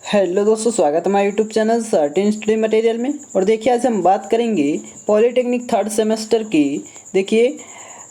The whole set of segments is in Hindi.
हेलो दोस्तों, स्वागत है हमारे YouTube channel certain study material में। और देखिए आज हम बात करेंगे पॉलीटेक्निक थर्ड सेमेस्टर की। देखिए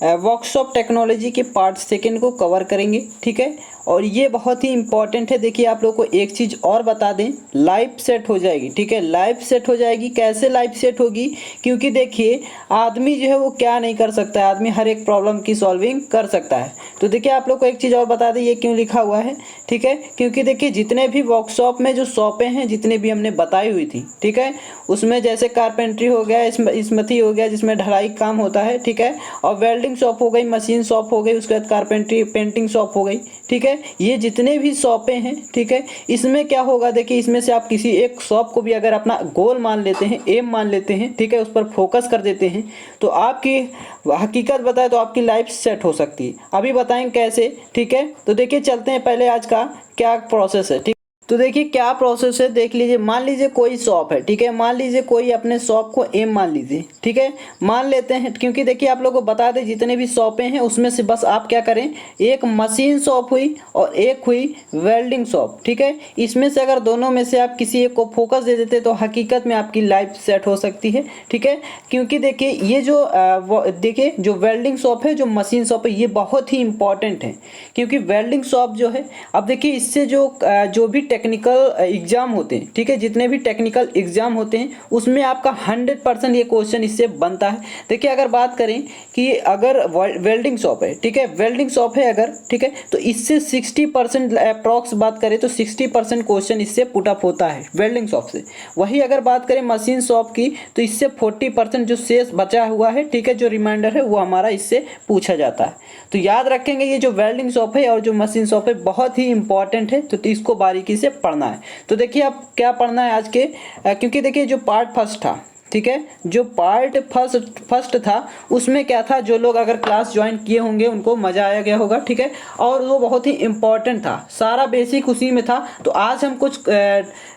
वर्कशॉप टेक्नोलॉजी के पार्ट सेकंड को कवर करेंगे, ठीक है। और ये बहुत ही इंपॉर्टेंट है। देखिए आप लोग को एक चीज़ और बता दें, लाइफ सेट हो जाएगी, ठीक है। लाइफ सेट हो जाएगी। कैसे लाइफ सेट होगी? क्योंकि देखिए आदमी जो है वो क्या नहीं कर सकता है, आदमी हर एक प्रॉब्लम की सॉल्विंग कर सकता है। तो देखिए आप लोग को एक चीज़ और बता दें, ये क्यों लिखा हुआ है, ठीक है। क्योंकि देखिए जितने भी वर्कशॉप में जो शॉपें हैं, जितने भी हमने बताई हुई थी, ठीक है, उसमें जैसे कारपेंट्री हो गया, स्मथी हो गया जिसमें ढलाई काम होता है, ठीक है, और वेल्डिंग शॉप हो गई, मशीन शॉप हो गई, उसके बाद कारपेंट्री पेंटिंग शॉप हो गई, ठीक है। ये जितने भी शॉपें हैं, ठीक है, इसमें क्या होगा, देखिए इसमें से आप किसी एक शॉप को भी अगर अपना गोल मान लेते हैं, एम मान लेते हैं, ठीक है, उस पर फोकस कर देते हैं, तो आपकी हकीकत बताए तो आपकी लाइफ सेट हो सकती है। अभी बताएं कैसे, ठीक है। तो देखिए चलते हैं पहले आज का क्या प्रोसेस है, ठीक। तो देखिए क्या प्रोसेस है, देख लीजिए। मान लीजिए कोई शॉप है, ठीक है, मान लीजिए कोई अपने शॉप को एम मान लीजिए, ठीक है, मान लेते हैं। क्योंकि देखिए आप लोगों को बता दें जितने भी शॉपें हैं उसमें से बस आप क्या करें, एक मशीन शॉप हुई और एक हुई वेल्डिंग शॉप, ठीक है। इसमें से अगर दोनों में से आप किसी एक को फोकस दे देते तो हकीकत में आपकी लाइफ सेट हो सकती है, ठीक है। क्योंकि देखिए ये जो देखिए जो वेल्डिंग शॉप है, जो मशीन शॉप है, ये बहुत ही इंपॉर्टेंट है। क्योंकि वेल्डिंग शॉप जो है, अब देखिए इससे जो भी टेक्निकल एग्जाम होते हैं, ठीक है, जितने भी टेक्निकल एग्जाम होते हैं उसमें आपका 100% ये क्वेश्चन इससे बनता है। देखिए अगर बात करें कि अगर वेल्डिंग शॉप है, ठीक है, वेल्डिंग शॉप है अगर, ठीक है, तो इससे 60% अप्रॉक्स बात करें तो 60% क्वेश्चन इससे पुटअप होता है वेल्डिंग शॉप से। वही अगर बात करें मशीन शॉप की तो इससे 40% जो शेष बचा हुआ है, ठीक है, जो रिमाइंडर है वो हमारा इससे पूछा जाता है। तो याद रखेंगे ये जो वेल्डिंग शॉप है और जो मशीन शॉप है बहुत ही इंपॉर्टेंट है, तो इसको बारीकी से पढ़ना है। तो देखिए आप क्या पढ़ना है आज के, क्योंकि देखिए जो पार्ट फर्स्ट था, ठीक है, जो पार्ट फर्स्ट था उसमें क्या था, जो लोग अगर क्लास ज्वाइन किए होंगे उनको मज़ा आया गया होगा, ठीक है, और वो बहुत ही इम्पॉर्टेंट था, सारा बेसिक उसी में था। तो आज हम कुछ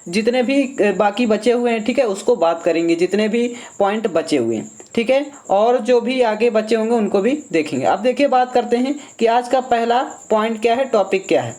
जितने भी बाकी बचे हुए हैं, ठीक है, उसको बात करेंगे, जितने भी पॉइंट बचे हुए हैं, ठीक है, और जो भी आगे बचे होंगे उनको भी देखेंगे। अब देखिए बात करते हैं कि आज का पहला पॉइंट क्या है, टॉपिक क्या है।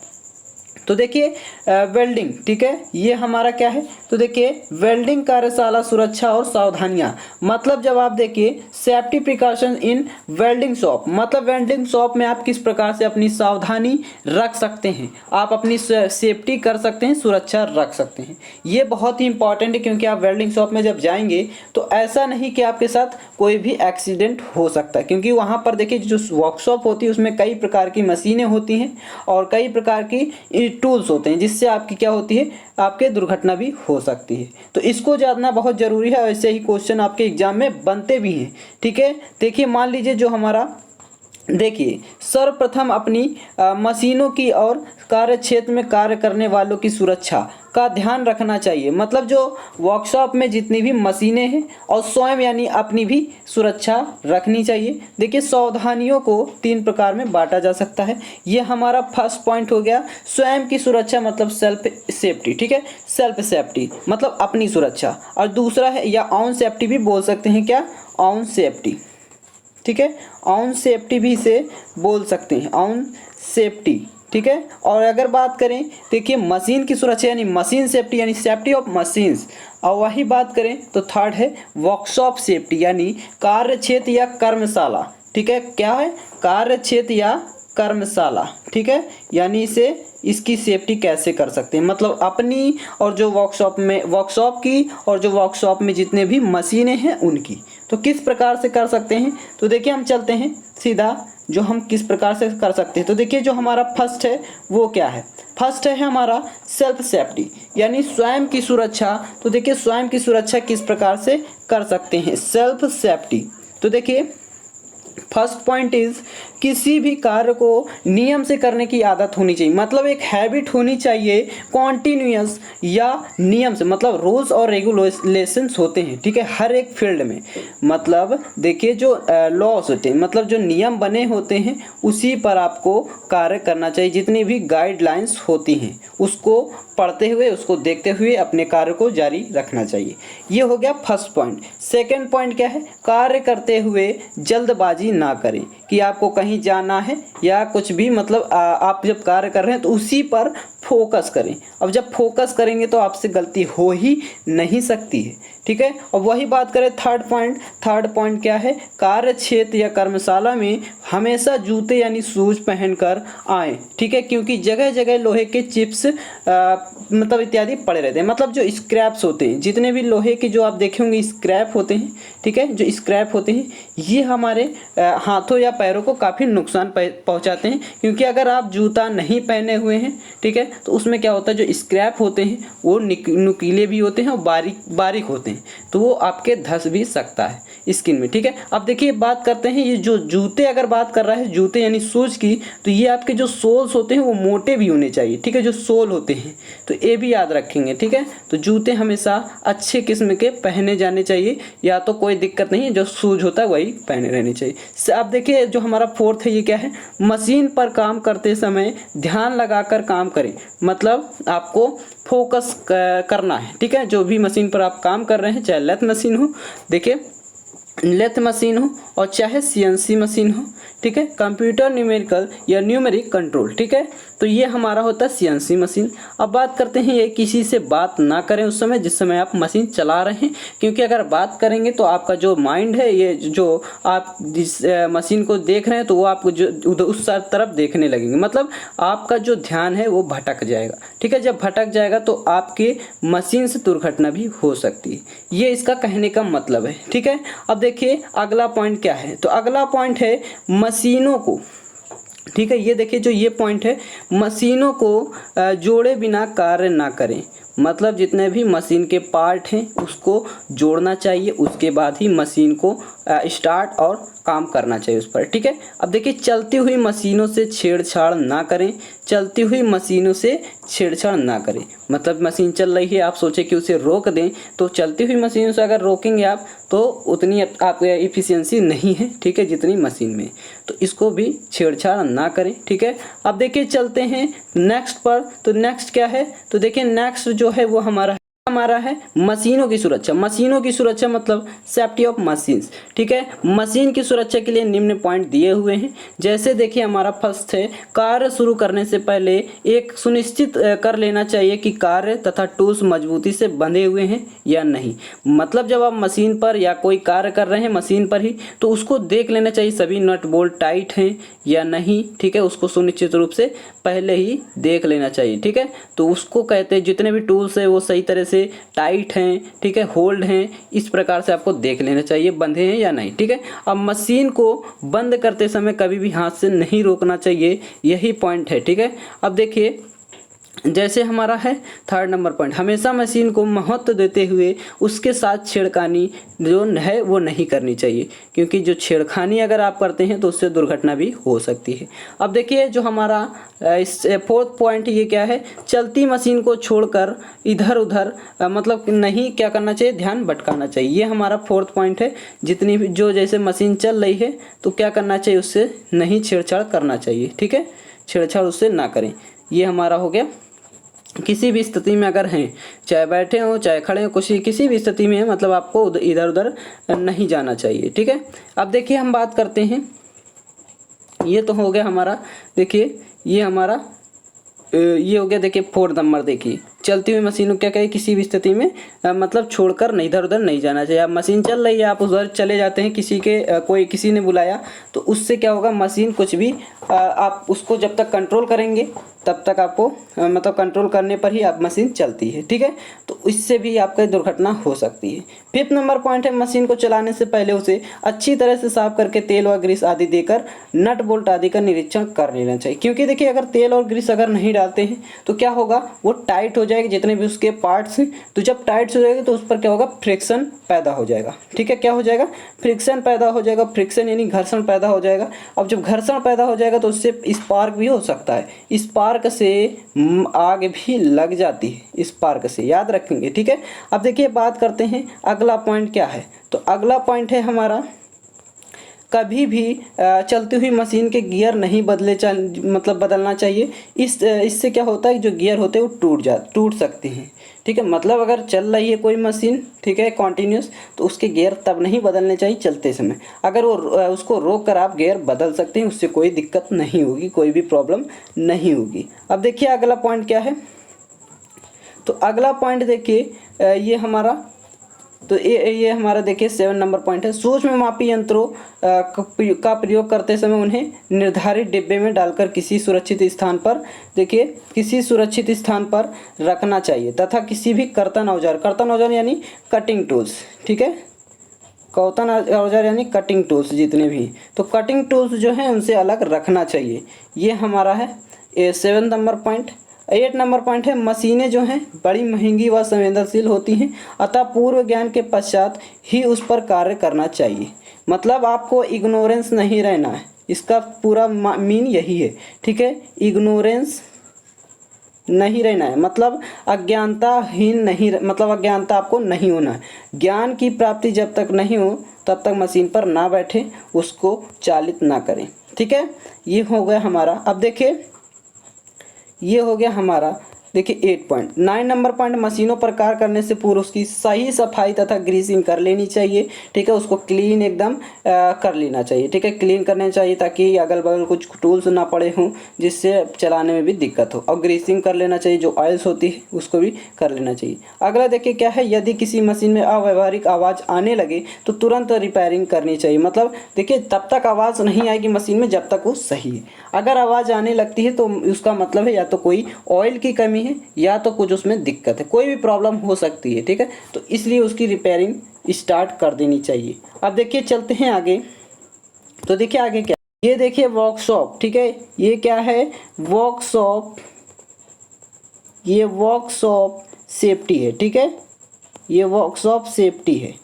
तो देखिए वेल्डिंग, ठीक है, ये हमारा क्या है। तो देखिए वेल्डिंग कार्यशाला सुरक्षा और सावधानियां, मतलब जब आप देखिए सेफ्टी प्रिकॉशन इन वेल्डिंग शॉप, मतलब वेल्डिंग शॉप में आप किस प्रकार से अपनी सावधानी रख सकते हैं, आप अपनी सेफ्टी कर सकते हैं, सुरक्षा रख सकते हैं। ये बहुत ही इंपॉर्टेंट है क्योंकि आप वेल्डिंग शॉप में जब जाएंगे तो ऐसा नहीं कि आपके साथ कोई भी एक्सीडेंट हो सकता है। क्योंकि वहाँ पर देखिए जो वर्कशॉप होती है उसमें कई प्रकार की मशीनें होती हैं और कई प्रकार की टूल्स होते हैं जिससे आपकी क्या होती है, आपके दुर्घटना भी हो सकती है। तो इसको जानना बहुत ज़रूरी है। ऐसे ही क्वेश्चन आपके एग्जाम में बनते भी हैं, ठीक है। देखिए मान लीजिए जो हमारा, देखिए सर्वप्रथम अपनी मशीनों की और कार्य क्षेत्र में कार्य करने वालों की सुरक्षा का ध्यान रखना चाहिए। मतलब जो वर्कशॉप में जितनी भी मशीनें हैं और स्वयं यानी अपनी भी सुरक्षा रखनी चाहिए। देखिए सावधानियों को 3 प्रकार में बांटा जा सकता है। ये हमारा फर्स्ट पॉइंट हो गया, स्वयं की सुरक्षा मतलब सेल्फ सेफ्टी, ठीक है, सेल्फ सेफ्टी मतलब अपनी सुरक्षा। और दूसरा है या ऑन सेफ्टी भी बोल सकते हैं, क्या, ऑन सेफ्टी, ठीक है, ऑन सेफ्टी भी इसे बोल सकते हैं, ऑन सेफ्टी, ठीक है। और अगर बात करें देखिए मशीन की सुरक्षा यानी मशीन सेफ्टी यानी सेफ्टी ऑफ मशीन्स, और वही बात करें तो थर्ड है वर्कशॉप सेफ्टी यानी कार्य क्षेत्र या कर्मशाला, ठीक है, क्या है, कार्य क्षेत्र या कर्मशाला, ठीक है, यानी इसे इसकी सेफ्टी कैसे कर सकते हैं, मतलब अपनी और जो वर्कशॉप की और जो वर्कशॉप में जितने भी मशीनें हैं उनकी, तो किस प्रकार से कर सकते हैं। तो देखिए हम चलते हैं सीधा जो हम किस प्रकार से कर सकते हैं। तो देखिए जो हमारा फर्स्ट है वो क्या है, फर्स्ट है हमारा सेल्फ सेफ्टी यानी स्वयं की सुरक्षा। तो देखिए स्वयं की सुरक्षा किस प्रकार से कर सकते हैं, सेल्फ सेफ्टी। तो देखिए फर्स्ट पॉइंट इज किसी भी कार्य को नियम से करने की आदत होनी चाहिए, मतलब एक हैबिट होनी चाहिए कॉन्टिन्यूअस या नियम से, मतलब रूल्स और रेगुलेशंस होते हैं, ठीक है, हर एक फील्ड में। मतलब देखिए जो लॉस होते हैं, मतलब जो नियम बने होते हैं उसी पर आपको कार्य करना चाहिए। जितनी भी गाइडलाइंस होती हैं उसको पढ़ते हुए, उसको देखते हुए अपने कार्य को जारी रखना चाहिए। ये हो गया फर्स्ट पॉइंट। सेकंड पॉइंट क्या है, कार्य करते हुए जल्दबाजी ना करें कि आपको कहीं जाना है या कुछ भी, मतलब आप जब कार्य कर रहे हैं तो उसी पर फोकस करें। अब जब फोकस करेंगे तो आपसे गलती हो ही नहीं सकती है, ठीक है। और वही बात करें थर्ड पॉइंट क्या है, कार्य क्षेत्र या कर्मशाला में हमेशा जूते यानी शूज पहनकर आएँ, ठीक है, क्योंकि जगह जगह लोहे के चिप्स मतलब इत्यादि पड़े रहते हैं। मतलब जो स्क्रैप्स होते हैं, जितने भी लोहे के जो आप देखे होंगे स्क्रैप होते हैं, ठीक है, जो स्क्रैप होते हैं ये हमारे हाथों या पैरों को काफ़ी नुकसान पहुंचाते हैं। क्योंकि अगर आप जूता नहीं पहने हुए हैं, ठीक है, तो उसमें क्या होता है, जो स्क्रैप होते हैं वो नुकीले भी होते हैं और बारीक होते हैं, तो वो आपके धंस भी सकता है स्किन में, ठीक है। अब देखिए बात करते हैं ये जो जूते, अगर बात कर रहा है जूते यानी शूज की, तो ये आपके जो सोल्स होते हैं वो मोटे भी होने चाहिए, ठीक है, जो सोल होते हैं, तो ये भी याद रखेंगे, ठीक है। तो जूते हमेशा अच्छे किस्म के पहने जाने चाहिए, या तो कोई दिक्कत नहीं है, जो शूज होता है वही पहने रहने चाहिए। अब देखिए जो हमारा फोर्थ है ये क्या है, मशीन पर काम करते समय ध्यान लगाकर काम करें। मतलब आपको फोकस करना है, ठीक है, जो भी मशीन पर आप काम कर रहे हैं, चाहे लेथ मशीन हो, देखिए लेथ मशीन हो और चाहे सीएनसी मशीन हो, ठीक है, कंप्यूटर न्यूमेरिकल या न्यूमेरिक कंट्रोल, ठीक है, तो ये हमारा होता है सीएनसी मशीन। अब बात करते हैं ये किसी से बात ना करें उस समय जिस समय आप मशीन चला रहे हैं, क्योंकि अगर बात करेंगे तो आपका जो माइंड है, ये जो आप जिस मशीन को देख रहे हैं तो वो आपको जो उस तरफ देखने लगेंगे, मतलब आपका जो ध्यान है वो भटक जाएगा, ठीक है। जब भटक जाएगा तो आपके मशीन से दुर्घटना भी हो सकती है, ये इसका कहने का मतलब है, ठीक है। अब देखिए अगला पॉइंट क्या है, तो अगला पॉइंट है मशीनों को, ठीक है, ये देखिए जो ये पॉइंट है, मशीनों को जोड़े बिना कार्य ना करें। मतलब जितने भी मशीन के पार्ट हैं उसको जोड़ना चाहिए, उसके बाद ही मशीन को स्टार्ट और काम करना चाहिए उस पर, ठीक है। अब देखिए चलती हुई मशीनों से छेड़छाड़ ना करें, चलती हुई मशीनों से छेड़छाड़ ना करें। मतलब मशीन चल रही है, आप सोचे कि उसे रोक दें, तो चलती हुई मशीनों से अगर रोकेंगे आप तो उतनी आप इफ़िशियंसी नहीं है, ठीक है, जितनी मशीन में, तो इसको भी छेड़छाड़ ना करें, ठीक है। अब देखिए चलते हैं नेक्स्ट पर, तो नेक्स्ट क्या है, तो देखिए नेक्स्ट जो है वो हमारा है मशीनों की सुरक्षा। मशीनों की सुरक्षा मतलब सेफ्टी ऑफ मशीन्स, ठीक है। मशीन की सुरक्षा के लिए निम्न पॉइंट दिए हुए हैं। जैसे देखिए हमारा फर्स्ट है, कार्य शुरू करने से पहले एक सुनिश्चित कर लेना चाहिए कि कार्य तथा टूल्स मजबूती से बंधे हुए हैं या नहीं। मतलब जब आप मशीन पर या कोई कार्य कर रहे हैं मशीन पर ही, तो उसको देख लेना चाहिए सभी नट बोल्ट टाइट हैं या नहीं, ठीक है, उसको सुनिश्चित रूप से पहले ही देख लेना चाहिए, ठीक है। तो उसको कहते हैं जितने भी टूल्स है वो सही तरह से टाइट हैं, ठीक है, होल्ड हैं, इस प्रकार से आपको देख लेना चाहिए बंधे हैं या नहीं, ठीक है। अब मशीन को बंद करते समय कभी भी हाथ से नहीं रोकना चाहिए, यही पॉइंट है, ठीक है। अब देखिए जैसे हमारा है थर्ड नंबर पॉइंट, हमेशा मशीन को महत्व देते हुए उसके साथ छेड़खानी जो है वो नहीं करनी चाहिए, क्योंकि जो छेड़खानी अगर आप करते हैं तो उससे दुर्घटना भी हो सकती है। अब देखिए जो हमारा इस फोर्थ पॉइंट ये क्या है, चलती मशीन को छोड़कर इधर उधर मतलब नहीं क्या करना चाहिए, ध्यान भटकाना चाहिए, ये हमारा फोर्थ पॉइंट है। जितनी भी जो जैसे मशीन चल रही है तो क्या करना चाहिए, उससे नहीं छेड़छाड़ करना चाहिए, ठीक है, छेड़छाड़ उससे ना करें। ये हमारा हो गया। किसी भी स्थिति में अगर हैं, चाहे बैठे हो चाहे खड़े हो, किसी भी स्थिति में है, मतलब आपको इधर उधर नहीं जाना चाहिए, ठीक है। अब देखिए हम बात करते हैं, ये तो हो गया हमारा, देखिए ये हमारा ये हो गया। देखिए फोर्थ नंबर, देखिए चलती हुई मशीन को क्या कहे, किसी भी स्थिति में मतलब छोड़कर नहीं इधर उधर नहीं जाना चाहिए। आप मशीन चल रही है, आप उधर चले जाते हैं, किसी ने बुलाया, तो उससे क्या होगा, मशीन कुछ भी आप उसको जब तक कंट्रोल करेंगे तब तक आपको मतलब कंट्रोल करने पर ही आप मशीन चलती है, ठीक है। तो इससे भी आपका दुर्घटना हो सकती है। फिफ्थ नंबर पॉइंट है, मशीन को चलाने से पहले उसे अच्छी तरह से साफ करके तेल और ग्रीस आदि देकर नट बोल्ट आदि का निरीक्षण कर लेना चाहिए। क्योंकि देखिए अगर तेल और ग्रीस अगर नहीं डालते हैं तो क्या होगा, वो टाइट हो जाएगी, जितने भी उसके पार्ट्स हैं, तो जब टाइट हो जाएगी तो उस पर क्या होगा, फ्रिक्शन पैदा हो जाएगा, ठीक है। क्या हो जाएगा, फ्रिक्शन पैदा हो जाएगा, फ्रिक्शन यानी घर्षण पैदा हो जाएगा। अब जब घर्षण पैदा हो जाएगा तो उससे स्पार्क भी हो सकता है, स्पार्क से आग भी लग जाती है, स्पार्क से, याद रखेंगे, ठीक है। अब देखिए बात करते हैं अगला पॉइंट क्या है, तो अगला पॉइंट है हमारा कभी भी चलती हुई मशीन के गियर नहीं मतलब बदलना चाहिए। इससे क्या होता है, जो गियर होते हैं वो टूट सकते हैं। ठीक है, मतलब अगर चल रही है कोई मशीन, ठीक है, कॉन्टिन्यूस, तो उसके गियर तब नहीं बदलने चाहिए चलते समय। अगर वो उसको रोक कर आप गियर बदल सकते हैं, उससे कोई दिक्कत नहीं होगी, कोई भी प्रॉब्लम नहीं होगी। अब देखिए अगला पॉइंट क्या है। तो अगला पॉइंट देखिए ये हमारा, तो ये हमारा देखिए 7 नंबर पॉइंट है। सूक्ष्म मापी यंत्रों का प्रयोग करते समय उन्हें निर्धारित डिब्बे में डालकर किसी सुरक्षित स्थान पर, देखिए किसी सुरक्षित स्थान पर रखना चाहिए तथा किसी भी कर्तन औजार यानी कटिंग टूल्स, ठीक है, कर्तन औजार यानी कटिंग टूल्स जितने भी, तो कटिंग टूल्स जो हैं उनसे अलग रखना चाहिए। ये हमारा है 7 नंबर पॉइंट। 8 नंबर पॉइंट है, मशीनें जो हैं बड़ी महंगी व संवेदनशील होती हैं, अतः पूर्व ज्ञान के पश्चात ही उस पर कार्य करना चाहिए। मतलब आपको इग्नोरेंस नहीं रहना है, इसका पूरा मीन यही है। ठीक है, इग्नोरेंस नहीं रहना है, मतलब अज्ञानताहीन नहीं, मतलब अज्ञानता आपको नहीं होना है। ज्ञान की प्राप्ति जब तक नहीं हो तब तक मशीन पर ना बैठे, उसको चालित ना करें। ठीक है, ये हो गया हमारा। अब देखिए ये हो गया हमारा, देखिए 8 पॉइंट। 9 नंबर पॉइंट, मशीनों पर कार्य करने से पूर्व उसकी सही सफाई तथा ग्रीसिंग कर लेनी चाहिए। ठीक है, उसको क्लीन एकदम कर लेना चाहिए। ठीक है, क्लीन करना चाहिए ताकि अगल बगल कुछ टूल्स ना पड़े हों जिससे चलाने में भी दिक्कत हो, और ग्रीसिंग कर लेना चाहिए, जो ऑयल्स होती है उसको भी कर लेना चाहिए। अगला देखिए क्या है, यदि किसी मशीन में अव्यवहारिक आवाज़ आने लगे तो तुरंत रिपेयरिंग करनी चाहिए। मतलब देखिए तब तक आवाज़ नहीं आएगी मशीन में जब तक वो सही है। अगर आवाज़ आने लगती है तो उसका मतलब है या तो कोई ऑयल की कमी है या तो कुछ उसमें दिक्कत है, कोई भी प्रॉब्लम हो सकती है। ठीक है, तो इसलिए उसकी रिपेयरिंग स्टार्ट कर देनी चाहिए। अब देखिए चलते हैं आगे। तो देखिए आगे क्या, ये देखिए वर्कशॉप। ठीक है, ये क्या है, वर्कशॉप, ये वर्कशॉप सेफ्टी है। ठीक है, ये वर्कशॉप सेफ्टी है।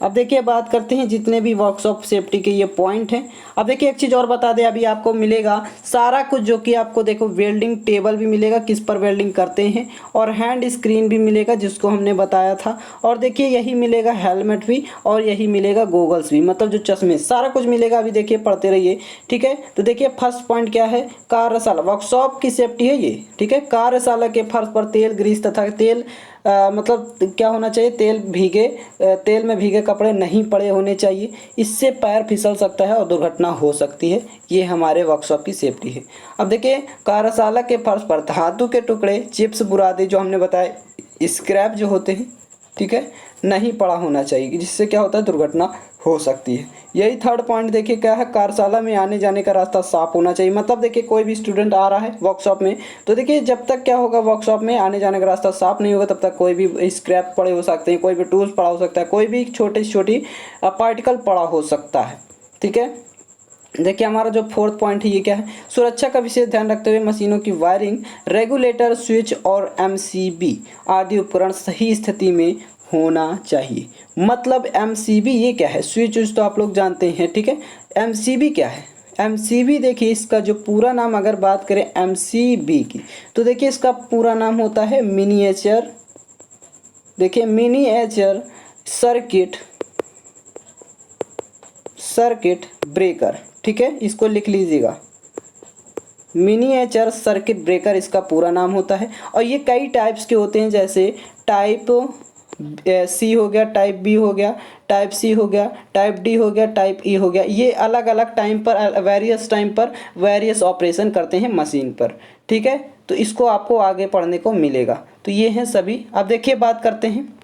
अब देखिए बात करते हैं जितने भी वर्कशॉप सेफ्टी के ये पॉइंट हैं। अब देखिए एक चीज़ और बता दें, अभी आपको मिलेगा सारा कुछ, जो कि आपको देखो वेल्डिंग टेबल भी मिलेगा किस पर वेल्डिंग करते हैं, और हैंड स्क्रीन भी मिलेगा जिसको हमने बताया था, और देखिए यही मिलेगा हेलमेट भी, और यही मिलेगा गोगल्स भी, मतलब जो चश्मे, सारा कुछ मिलेगा। अभी देखिए पढ़ते रहिए। ठीक है, तो देखिए फर्स्ट पॉइंट क्या है, कार्यशाला, वर्कशॉप की सेफ्टी है ये। ठीक है, कार्यशाला के फर्श पर तेल, ग्रीस तथा तेल मतलब क्या होना चाहिए, तेल में भीगे कपड़े नहीं पड़े होने चाहिए, इससे पैर फिसल सकता है और दुर्घटना हो सकती है। ये हमारे वर्कशॉप की सेफ्टी है। अब देखिए कार्यशाला के फर्श पर धातु के टुकड़े, चिप्स, बुरादे, जो हमने बताया स्क्रैप जो होते हैं, ठीक है, नहीं पड़ा होना चाहिए, जिससे क्या होता है दुर्घटना हो सकती है। यही थर्ड पॉइंट देखिए क्या है, कार्यशाला में आने जाने का रास्ता साफ होना चाहिए। मतलब देखिए कोई भी स्टूडेंट आ रहा है वर्कशॉप में, तो देखिए जब तक क्या होगा, वर्कशॉप में आने जाने का रास्ता साफ नहीं होगा तब तक कोई भी स्क्रैप पड़े हो सकते हैं, कोई भी टूल्स पड़ा हो सकता है, कोई भी छोटी से छोटी पार्टिकल पड़ा हो सकता है। ठीक है, देखिए हमारा जो फोर्थ पॉइंट है ये क्या है, सुरक्षा का विशेष ध्यान रखते हुए मशीनों की वायरिंग, रेगुलेटर, स्विच और एमसीबी आदि उपकरण सही स्थिति में होना चाहिए। मतलब एमसीबी ये क्या है, स्विच तो आप लोग जानते हैं। ठीक है, एमसीबी क्या है, एमसीबी देखिए इसका जो पूरा नाम अगर बात करें एमसीबी की, तो देखिए इसका पूरा नाम होता है मिनिएचर, देखिए मिनिएचर सर्किट ब्रेकर। ठीक है, इसको लिख लीजिएगा, मिनिएचर सर्किट ब्रेकर इसका पूरा नाम होता है। और ये कई टाइप्स के होते हैं, जैसे टाइप सी हो गया, टाइप बी हो गया, टाइप सी हो गया, टाइप डी हो गया, टाइप ई हो गया। ये अलग अलग टाइम पर, वेरियस टाइम पर वेरियस ऑपरेशन करते हैं मशीन पर। ठीक है, तो इसको आपको आगे पढ़ने को मिलेगा। तो ये हैं सभी। अब देखिए बात करते हैं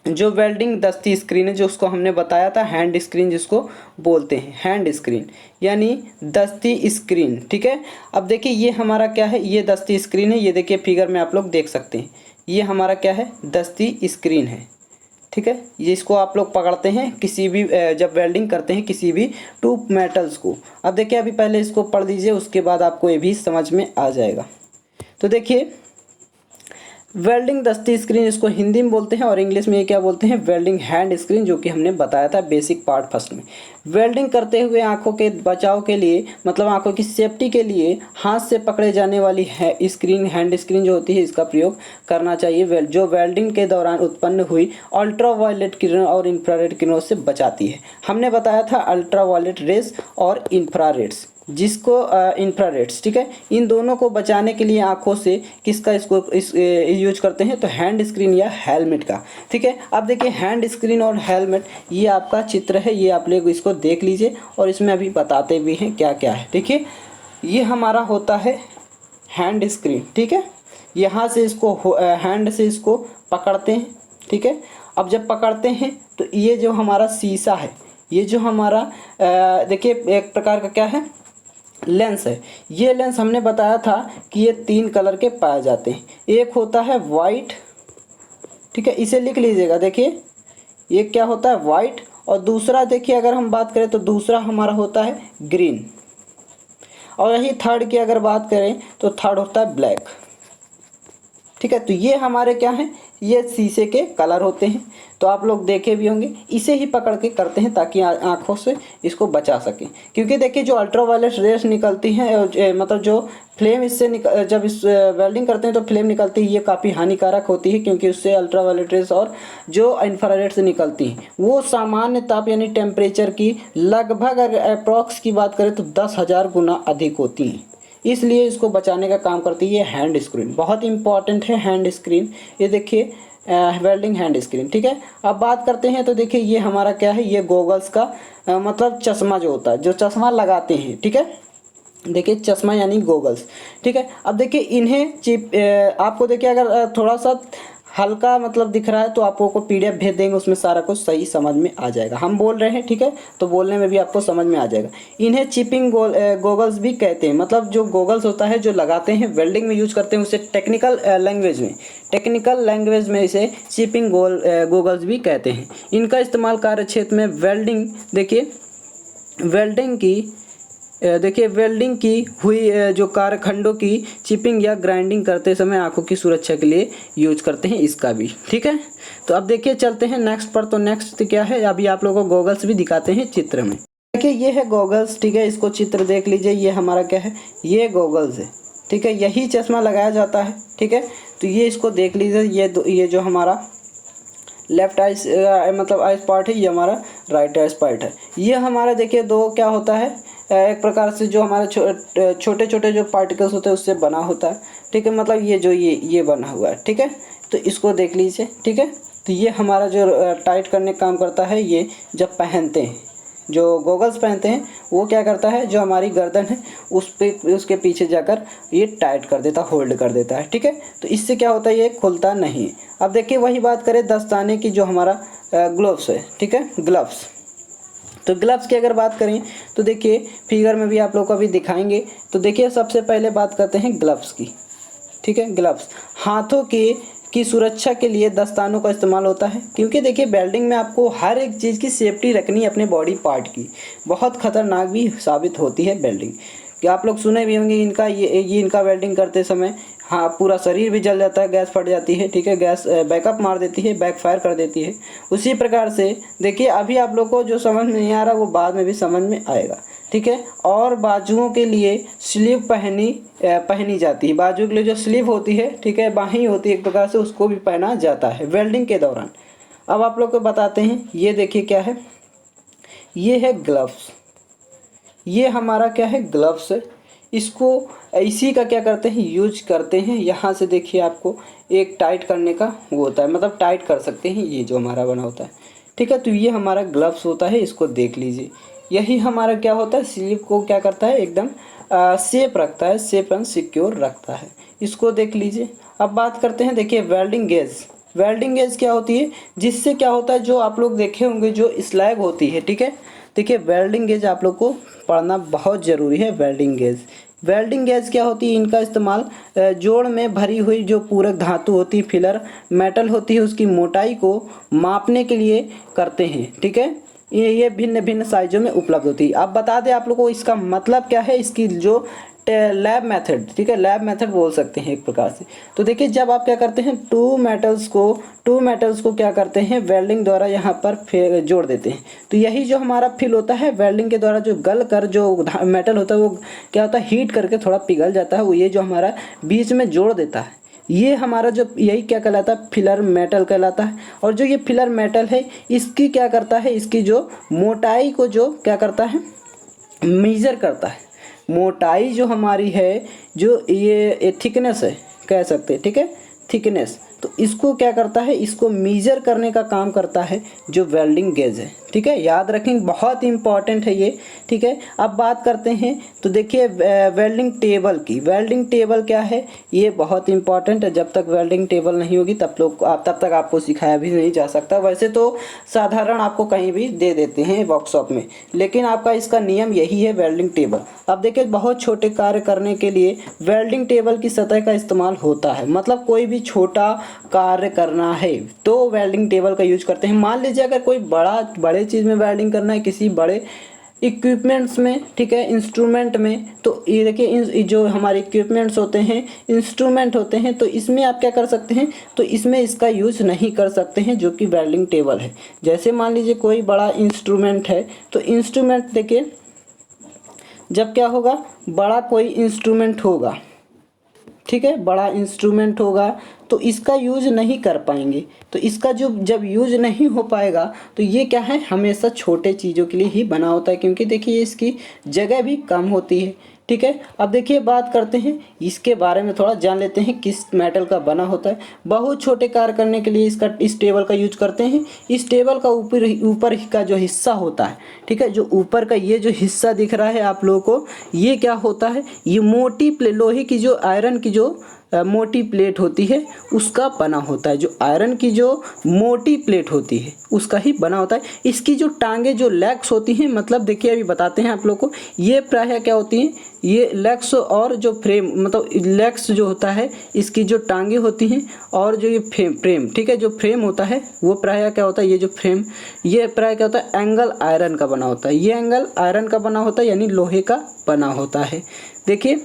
जो वेल्डिंग दस्ती स्क्रीन है, जो उसको हमने बताया था हैंड स्क्रीन जिसको बोलते हैं, हैंड स्क्रीन यानी दस्ती स्क्रीन। ठीक है, अब देखिए ये हमारा क्या है, ये दस्ती स्क्रीन है। ये देखिए फिगर में आप लोग देख सकते हैं, ये हमारा क्या है, दस्ती स्क्रीन है। ठीक है, ये इसको आप लोग पकड़ते हैं किसी भी जब वेल्डिंग करते हैं किसी भी टू मेटल्स को। अब देखिए अभी पहले इसको पढ़ लीजिए, उसके बाद आपको ये भी समझ में आ जाएगा। तो देखिए वेल्डिंग दस्ती स्क्रीन इसको हिंदी में बोलते हैं और इंग्लिश में ये क्या बोलते हैं, वेल्डिंग हैंड स्क्रीन, जो कि हमने बताया था बेसिक पार्ट फर्स्ट में। वेल्डिंग करते हुए आंखों के बचाव के लिए, मतलब आंखों की सेफ्टी के लिए हाथ से पकड़े जाने वाली है स्क्रीन, हैंड स्क्रीन जो होती है, इसका प्रयोग करना चाहिए, जो वेल्डिंग के दौरान उत्पन्न हुई अल्ट्रावायलेट किरणों और इंफ्रारेड किरणों से बचाती है। हमने बताया था अल्ट्रावायलेट रेस और इंफ्रारेड्स, जिसको इंफ्रारेड्स, ठीक है, इन दोनों को बचाने के लिए आंखों से किसका इसको यूज करते हैं, तो हैंड स्क्रीन या हेलमेट का, ठीक है। अब देखिए हैंड स्क्रीन और हेलमेट, ये आपका चित्र है, ये आप लोग इसको देख लीजिए और इसमें अभी बताते भी हैं क्या क्या है। देखिए ये हमारा होता है हैंड स्क्रीन, ठीक है, यहाँ से इसको हैंड से इसको पकड़ते हैं, ठीक है। अब जब पकड़ते हैं तो ये जो हमारा शीशा है, ये जो हमारा देखिए एक प्रकार का क्या है, लेंस है। ये लेंस हमने बताया था कि ये 3 कलर के पाए जाते हैं। एक होता है वाइट, ठीक है, इसे लिख लीजिएगा, देखिए ये क्या होता है, वाइट, और दूसरा देखिए अगर हम बात करें तो दूसरा हमारा होता है ग्रीन, और यही थर्ड की अगर बात करें तो थर्ड होता है ब्लैक, ठीक है। तो ये हमारे क्या हैं, ये शीशे के कलर होते हैं। तो आप लोग देखे भी होंगे, इसे ही पकड़ के करते हैं ताकि आँखों से इसको बचा सकें, क्योंकि देखिए जो अल्ट्रावायलेट रेस निकलती हैं, मतलब जो फ्लेम इससे जब इस वेल्डिंग करते हैं तो फ्लेम निकलती है, ये काफ़ी हानिकारक होती है, क्योंकि उससे अल्ट्रावायलेट रेस और जो इंफ्रारेड से निकलती हैं वो सामान्य ताप यानी टेम्परेचर की लगभग, अगर अप्रॉक्स की बात करें तो 10,000 गुना अधिक होती हैं। इसलिए इसको बचाने का काम करती है हैंड स्क्रीन, बहुत इंपॉर्टेंट है हैंड स्क्रीन। ये देखिए वेल्डिंग हैंड स्क्रीन, ठीक है। अब बात करते हैं तो देखिए ये हमारा क्या है, ये गॉगल्स का मतलब चश्मा जो होता है, जो चश्मा लगाते हैं, ठीक है। देखिए चश्मा यानी गॉगल्स, ठीक है। अब देखिए इन्हें आपको देखिए अगर थोड़ा सा हल्का मतलब दिख रहा है तो आपको को PDF भेज देंगे, उसमें सारा कुछ सही समझ में आ जाएगा। हम बोल रहे हैं, ठीक है, तो बोलने में भी आपको समझ में आ जाएगा। इन्हें चिपिंग गॉगल्स भी कहते हैं, मतलब जो गॉगल्स होता है जो लगाते हैं वेल्डिंग में यूज करते हैं, उसे टेक्निकल लैंग्वेज में इसे चिपिंग गॉगल्स भी कहते हैं। इनका इस्तेमाल कार्य क्षेत्र में वेल्डिंग वेल्डिंग की हुई जो कारखंडों की चिपिंग या ग्राइंडिंग करते समय आंखों की सुरक्षा के लिए यूज करते हैं इसका भी, ठीक है। तो अब देखिए चलते हैं नेक्स्ट पर। तो नेक्स्ट क्या है, अभी आप लोगों को गॉगल्स भी दिखाते हैं चित्र में। देखिए ये है गॉगल्स, ठीक है, इसको चित्र देख लीजिए, ये हमारा क्या है, ये गॉगल्स है, ठीक है, यही चश्मा लगाया जाता है, ठीक है। तो ये इसको देख लीजिए, ये जो हमारा लेफ्ट आई मतलब आइस पार्ट है, ये हमारा राइट आइस पार्ट है। ये हमारा देखिए दो क्या होता है, एक प्रकार से जो हमारे छोटे छोटे जो पार्टिकल्स होते हैं उससे बना होता है, ठीक है, मतलब ये जो ये बना हुआ है, ठीक है। तो इसको देख लीजिए, ठीक है। तो ये हमारा जो टाइट करने का काम करता है, ये जब पहनते हैं, जो गॉगल्स पहनते हैं वो क्या करता है, जो हमारी गर्दन है उसके पीछे जाकर ये टाइट कर देता, होल्ड कर देता है, ठीक है। तो इससे क्या होता है, ये खुलता नहीं है। अब देखिए वही बात करें दस्ताने की, जो हमारा ग्लव्स है, ठीक है, ग्लव्स। तो ग्लव्स की अगर बात करें तो देखिए फिगर में भी आप लोग को अभी दिखाएंगे। तो देखिए सबसे पहले बात करते हैं ग्लव्स की, ठीक है। ग्लव्स हाथों की सुरक्षा के लिए दस्तानों का इस्तेमाल होता है, क्योंकि देखिए वेल्डिंग में आपको हर एक चीज़ की सेफ्टी रखनी है अपने बॉडी पार्ट की, बहुत खतरनाक भी साबित होती है वेल्डिंग। कि आप लोग सुने भी होंगे इनका ये इनका वेल्डिंग करते समय, हाँ, पूरा शरीर भी जल जाता है, गैस फट जाती है, ठीक है, गैस बैकअप मार देती है, बैकफायर कर देती है। उसी प्रकार से देखिए अभी आप लोग को जो समझ में नहीं आ रहा वो बाद में भी समझ में आएगा, ठीक है। और बाजुओं के लिए स्लीव पहनी जाती है, बाजू के लिए जो स्लीव होती है, ठीक है, बाही होती है एक प्रकार से, उसको भी पहना जाता है वेल्डिंग के दौरान। अब आप लोग को बताते हैं, ये देखिए क्या है, ये है ग्लव्स, ये हमारा क्या है, ग्लव्स है। इसको इसी का क्या करते हैं, यूज करते हैं। यहाँ से देखिए आपको एक टाइट करने का वो होता है, मतलब टाइट कर सकते हैं, ये जो हमारा बना होता है, ठीक है। तो ये हमारा ग्लव्स होता है, इसको देख लीजिए। यही हमारा क्या होता है, स्लीव को क्या करता है, एकदम सेफ रखता है, सेफ एंड सिक्योर रखता है, इसको देख लीजिए। अब बात करते हैं, देखिए वेल्डिंग गेज क्या होती है, जिससे क्या होता है, जो आप लोग देखे होंगे जो स्लैग होती है, ठीक है। देखिए वेल्डिंग गेज आप लोग को पढ़ना बहुत ज़रूरी है। वेल्डिंग गेज क्या होती है, इनका इस्तेमाल जोड़ में भरी हुई जो पूरक धातु होती है, फिलर मेटल होती है, उसकी मोटाई को मापने के लिए करते हैं, ठीक है। ये भिन्न भिन्न साइजों में उपलब्ध होती है। अब बता दें आप लोग को इसका मतलब क्या है, इसकी जो लैब मेथड, ठीक है, लैब मेथड बोल सकते हैं एक प्रकार से। तो देखिए जब आप क्या करते हैं टू मेटल्स को क्या करते हैं वेल्डिंग द्वारा यहाँ पर जोड़ देते हैं, तो यही जो हमारा फिल होता है वेल्डिंग के द्वारा जो गल कर जो मेटल होता है वो क्या होता है हीट करके थोड़ा पिघल जाता है, वो ये जो हमारा बीच में जोड़ देता है, ये हमारा जो यही क्या कहलाता है फिलर मेटल कहलाता है। और जो ये फिलर मेटल है इसकी क्या करता है, इसकी जो मोटाई को जो क्या करता है मेजर करता है। मोटाई जो हमारी है जो ये थिकनेस है कह सकते हैं, ठीक है, थिकनेस, तो इसको क्या करता है, इसको मेजर करने का काम करता है जो वेल्डिंग गेज है, ठीक है, याद रखेंगे बहुत इंपॉर्टेंट है ये, ठीक है। अब बात करते हैं तो देखिए वेल्डिंग टेबल की। वेल्डिंग टेबल क्या है, ये बहुत इंपॉर्टेंट है, जब तक वेल्डिंग टेबल नहीं होगी तब तक आपको सिखाया भी नहीं जा सकता। वैसे तो साधारण आपको कहीं भी दे देते हैं वर्कशॉप में, लेकिन आपका इसका नियम यही है वेल्डिंग टेबल। अब देखिए बहुत छोटे कार्य करने के लिए वेल्डिंग टेबल की सतह का इस्तेमाल होता है, मतलब कोई भी छोटा कार्य करना है तो वेल्डिंग टेबल का यूज करते हैं। मान लीजिए अगर कोई बड़े चीज़ में वेल्डिंग करना है किसी बड़े इक्विपमेंट्स में, ठीक है, इंस्ट्रूमेंट में, तो ये देखिए जो हमारे इक्विपमेंट्स होते हैं इंस्ट्रूमेंट होते हैं, तो इसमें आप क्या कर सकते हैं, तो इसमें इसका यूज नहीं कर सकते हैं जो कि वेल्डिंग टेबल है। जैसे मान लीजिए कोई बड़ा इंस्ट्रूमेंट है, तो इंस्ट्रूमेंट देखिए जब क्या होगा बड़ा कोई इंस्ट्रूमेंट होगा, ठीक है, बड़ा इंस्ट्रूमेंट होगा तो इसका यूज नहीं कर पाएंगे, तो इसका जो जब यूज नहीं हो पाएगा तो ये क्या है हमेशा छोटे चीज़ों के लिए ही बना होता है, क्योंकि देखिए इसकी जगह भी कम होती है, ठीक है। अब देखिए बात करते हैं इसके बारे में, थोड़ा जान लेते हैं किस मेटल का बना होता है। बहुत छोटे कार्य करने के लिए इस टेबल का यूज करते हैं। इस टेबल का ऊपर का जो हिस्सा होता है, ठीक है, जो ऊपर का ये जो हिस्सा दिख रहा है आप लोगों को, ये क्या होता है, ये मोटी लोहे की जो आयरन की जो मोटी प्लेट होती है उसका बना होता है। जो आयरन की जो मोटी प्लेट होती है उसका ही बना होता है। इसकी जो टांगे जो लेग्स होती हैं, मतलब देखिए अभी बताते हैं आप लोग को, ये प्रायः क्या होती हैं, ये लेग्स और जो फ्रेम, मतलब लेग्स जो होता है इसकी जो टांगे होती हैं और जो ये फ्रेम, ठीक है, जो फ्रेम होता है वो प्रायः क्या होता है, ये जो फ्रेम ये प्रायः क्या होता है एंगल आयरन का बना होता है। ये एंगल आयरन का बना होता है यानी लोहे का बना होता है। देखिए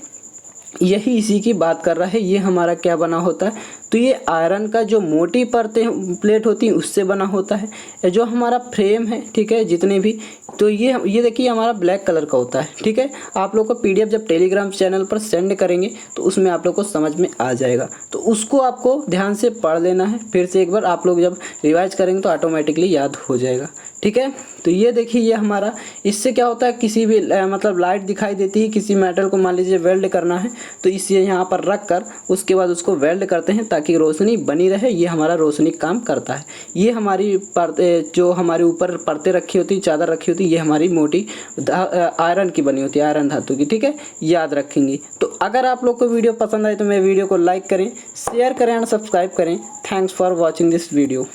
यही इसी की बात कर रहा है, ये हमारा क्या बना होता है, तो ये आयरन का जो मोटी परतें प्लेट होती हैं उससे बना होता है। जो हमारा फ्रेम है, ठीक है, जितने भी, तो ये देखिए हमारा ब्लैक कलर का होता है, ठीक है। आप लोग को पीडीएफ जब टेलीग्राम चैनल पर सेंड करेंगे तो उसमें आप लोग को समझ में आ जाएगा, तो उसको आपको ध्यान से पढ़ लेना है। फिर से एक बार आप लोग जब रिवाइज करेंगे तो ऑटोमेटिकली याद हो जाएगा, ठीक है। तो ये देखिए ये हमारा, इससे क्या होता है किसी भी मतलब लाइट दिखाई देती है, किसी मेटल को मान लीजिए वेल्ड करना है तो इसे यहाँ पर रख कर उसके बाद उसको वेल्ड करते हैं ताकि रोशनी बनी रहे। ये हमारा रोशनी काम करता है। ये हमारी परतें जो हमारे ऊपर परतें रखी होती है, चादर रखी होती है, ये हमारी मोटी आयरन की बनी होती है, आयरन धातु की, ठीक है, याद रखेंगे। तो अगर आप लोग को वीडियो पसंद आए तो मेरे वीडियो को लाइक करें, शेयर करें एंड सब्सक्राइब करें। Thanks for watching this video.